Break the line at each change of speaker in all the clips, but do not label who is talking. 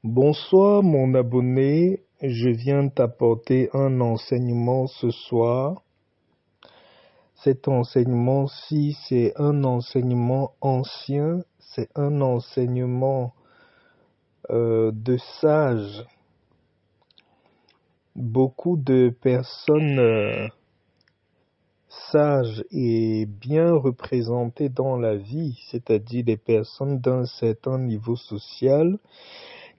Bonsoir mon abonné, je viens t'apporter un enseignement ce soir. Cet enseignement-ci, c'est un enseignement ancien, c'est un enseignement de sages. Beaucoup de personnes sages et bien représentées dans la vie, c'est-à-dire des personnes d'un certain niveau social,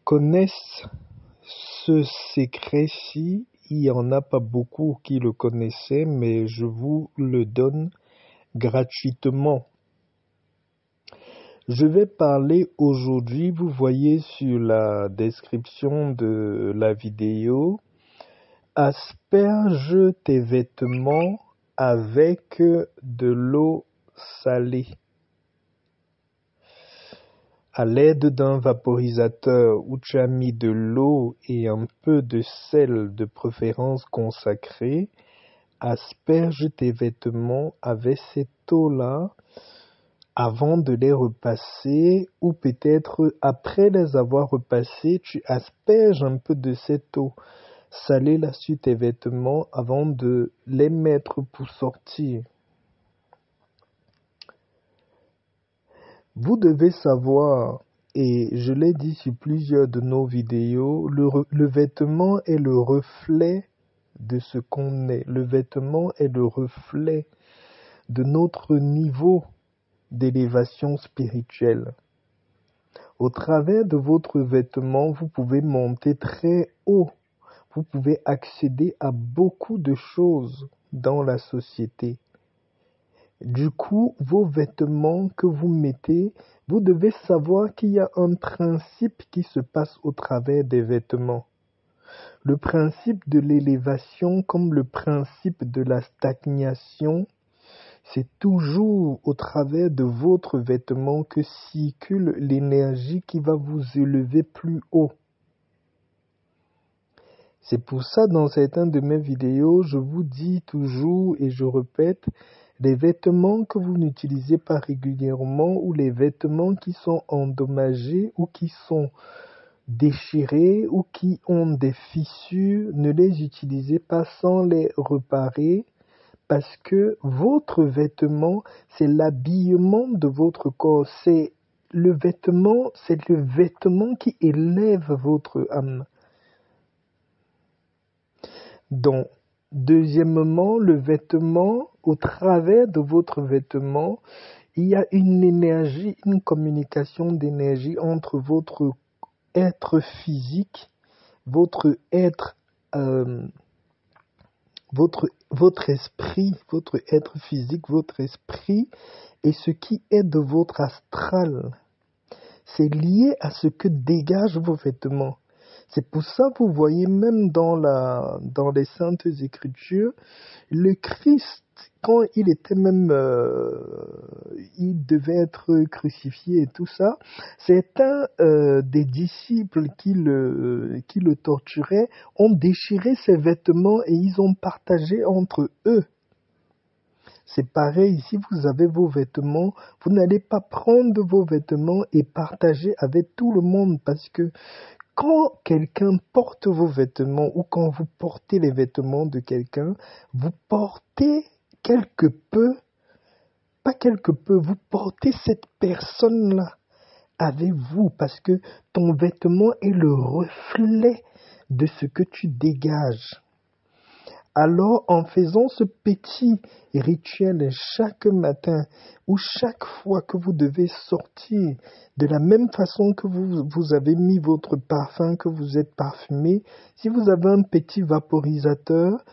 connaissent ce secret-ci. Il n'y en a pas beaucoup qui le connaissaient, mais je vous le donne gratuitement. Je vais parler aujourd'hui, vous voyez sur la description de la vidéo, asperge tes vêtements avec de l'eau salée. À l'aide d'un vaporisateur où tu as mis de l'eau et un peu de sel de préférence consacré, asperge tes vêtements avec cette eau-là avant de les repasser ou peut-être après les avoir repassés, tu asperges un peu de cette eau salée là sur tes vêtements avant de les mettre pour sortir. Vous devez savoir, et je l'ai dit sur plusieurs de nos vidéos, le vêtement est le reflet de ce qu'on est. Le vêtement est le reflet de notre niveau d'élévation spirituelle. Au travers de votre vêtement, vous pouvez monter très haut. Vous pouvez accéder à beaucoup de choses dans la société. Du coup, vos vêtements que vous mettez, vous devez savoir qu'il y a un principe qui se passe au travers des vêtements. Le principe de l'élévation comme le principe de la stagnation, c'est toujours au travers de votre vêtement que circule l'énergie qui va vous élever plus haut. C'est pour ça, dans certaines de mes vidéos, je vous dis toujours et je répète, les vêtements que vous n'utilisez pas régulièrement ou les vêtements qui sont endommagés ou qui sont déchirés ou qui ont des fissures, ne les utilisez pas sans les réparer parce que votre vêtement, c'est l'habillement de votre corps. C'est le vêtement qui élève votre âme. Donc, deuxièmement, le vêtement, au travers de votre vêtement, il y a une énergie, une communication d'énergie entre votre être physique, votre être, votre esprit, votre être physique, votre esprit et ce qui est de votre astral. C'est lié à ce que dégagent vos vêtements. C'est pour ça que vous voyez même dans les Saintes Écritures, le Christ, quand il était même, il devait être crucifié et tout ça, certains des disciples qui le torturaient ont déchiré ses vêtements et ils ont partagé entre eux. C'est pareil, si vous avez vos vêtements, vous n'allez pas prendre vos vêtements et partager avec tout le monde parce que quand quelqu'un porte vos vêtements ou quand vous portez les vêtements de quelqu'un, vous portez quelque peu, pas quelque peu, vous portez cette personne-là avec vous parce que ton vêtement est le reflet de ce que tu dégages. Alors, en faisant ce petit rituel chaque matin ou chaque fois que vous devez sortir, de la même façon que vous avez mis votre parfum, que vous êtes parfumé, si vous avez un petit vaporisateur,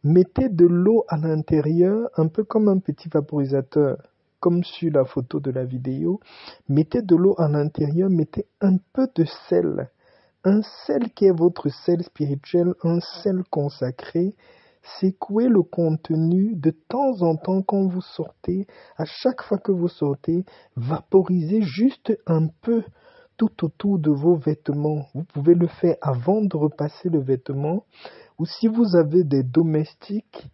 mettez de l'eau à l'intérieur, un peu comme un petit vaporisateur, comme sur la photo de la vidéo. Mettez de l'eau à l'intérieur, mettez un peu de sel. Un sel qui est votre sel spirituel, un sel consacré. Secouez le contenu de temps en temps quand vous sortez. À chaque fois que vous sortez, vaporisez juste un peu tout autour de vos vêtements. Vous pouvez le faire avant de repasser le vêtement. Ou si vous avez des domestiques,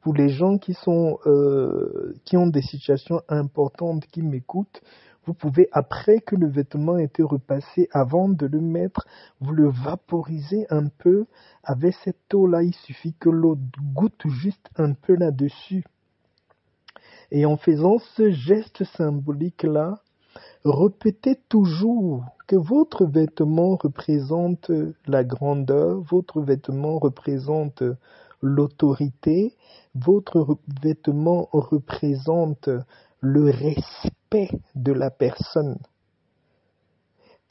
pour les gens qui ont des situations importantes, qui m'écoutent, Vous pouvez, après que le vêtement ait été repassé, avant de le mettre, vous le vaporisez un peu. Avec cette eau-là, il suffit que l'eau goûte juste un peu là-dessus. Et en faisant ce geste symbolique-là, répétez toujours que votre vêtement représente la grandeur, votre vêtement représente l'autorité, votre vêtement représente le respect de la personne.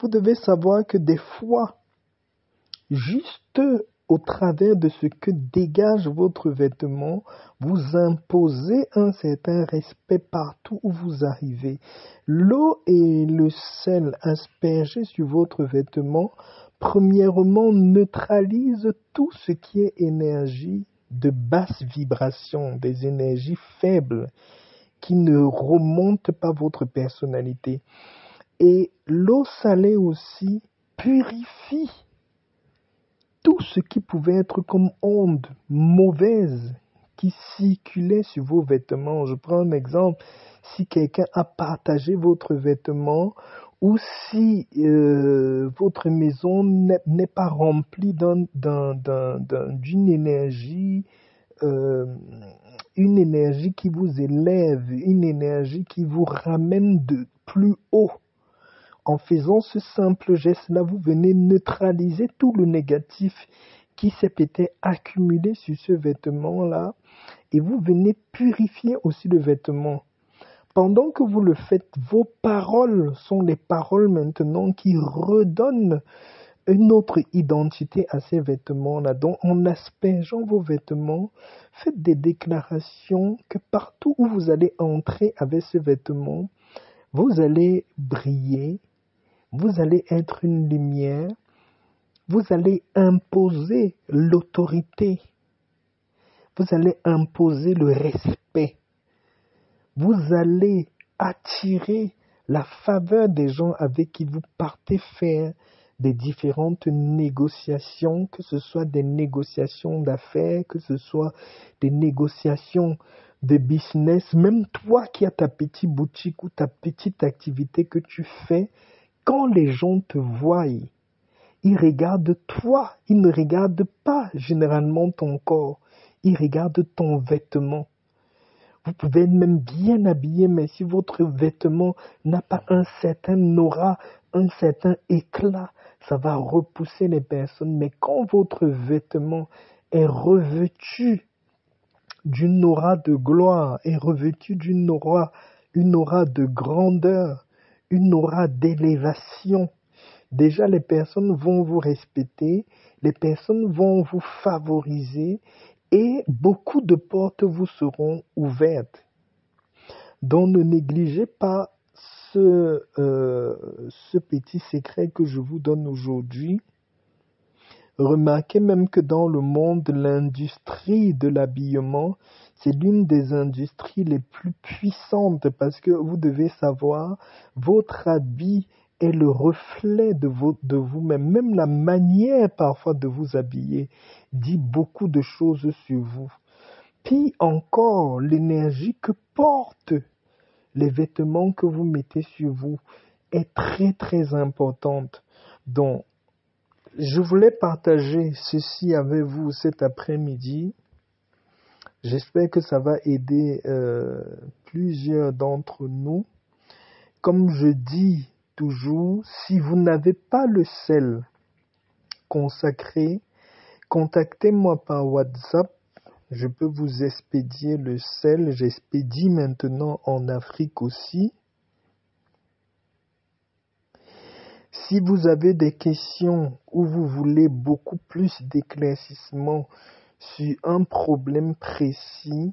Vous devez savoir que des fois, juste au travers de ce que dégage votre vêtement, vous imposez un certain respect partout où vous arrivez. L'eau et le sel aspergés sur votre vêtement, premièrement, neutralisent tout ce qui est énergie de basse vibration, des énergies faibles qui ne remontent pas votre personnalité. Et l'eau salée aussi purifie tout ce qui pouvait être comme onde mauvaise qui circulait sur vos vêtements. Je prends un exemple. Si quelqu'un a partagé votre vêtement ou si votre maison n'est pas remplie d'une énergie, une énergie qui vous élève, une énergie qui vous ramène de plus haut. En faisant ce simple geste-là, vous venez neutraliser tout le négatif qui s'est peut-être accumulé sur ce vêtement-là et vous venez purifier aussi le vêtement. Pendant que vous le faites, vos paroles sont les paroles maintenant qui redonnent une autre identité à ces vêtements-là. Donc, en aspergeant vos vêtements, faites des déclarations que partout où vous allez entrer avec ces vêtements, vous allez briller. Vous allez être une lumière, vous allez imposer l'autorité, vous allez imposer le respect, vous allez attirer la faveur des gens avec qui vous partez faire des différentes négociations, que ce soit des négociations d'affaires, que ce soit des négociations de business, même toi qui as ta petite boutique ou ta petite activité que tu fais. Quand les gens te voient, ils regardent toi, ils ne regardent pas généralement ton corps, ils regardent ton vêtement. Vous pouvez être même bien habillé, mais si votre vêtement n'a pas un certain aura, un certain éclat, ça va repousser les personnes. Mais quand votre vêtement est revêtu d'une aura de gloire, est revêtu d'une aura, une aura de grandeur, une aura d'élévation, déjà les personnes vont vous respecter, les personnes vont vous favoriser et beaucoup de portes vous seront ouvertes. Donc ne négligez pas ce petit secret que je vous donne aujourd'hui. Remarquez même que dans le monde, l'industrie de l'habillement, c'est l'une des industries les plus puissantes parce que vous devez savoir, votre habit est le reflet de vous-même. Même la manière parfois de vous habiller dit beaucoup de choses sur vous. Puis encore, l'énergie que portent les vêtements que vous mettez sur vous est très très importante. Donc, je voulais partager ceci avec vous cet après-midi. J'espère que ça va aider plusieurs d'entre nous. Comme je dis toujours, si vous n'avez pas le sel consacré, contactez-moi par WhatsApp. Je peux vous expédier le sel. J'expédie maintenant en Afrique aussi. Si vous avez des questions ou vous voulez beaucoup plus d'éclaircissement sur un problème précis,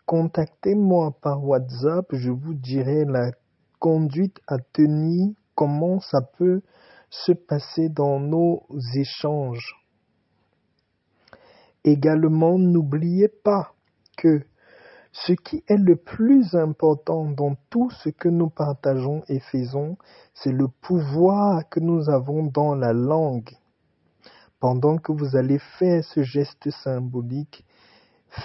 contactez-moi par WhatsApp. Je vous dirai la conduite à tenir, comment ça peut se passer dans nos échanges. Également, n'oubliez pas que ce qui est le plus important dans tout ce que nous partageons et faisons, c'est le pouvoir que nous avons dans la langue. Pendant que vous allez faire ce geste symbolique,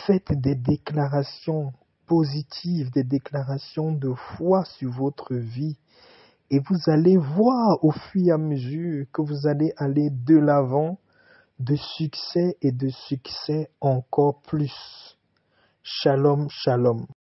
faites des déclarations positives, des déclarations de foi sur votre vie. Et vous allez voir au fur et à mesure que vous allez aller de l'avant, de succès et de succès encore plus. Shalom, shalom.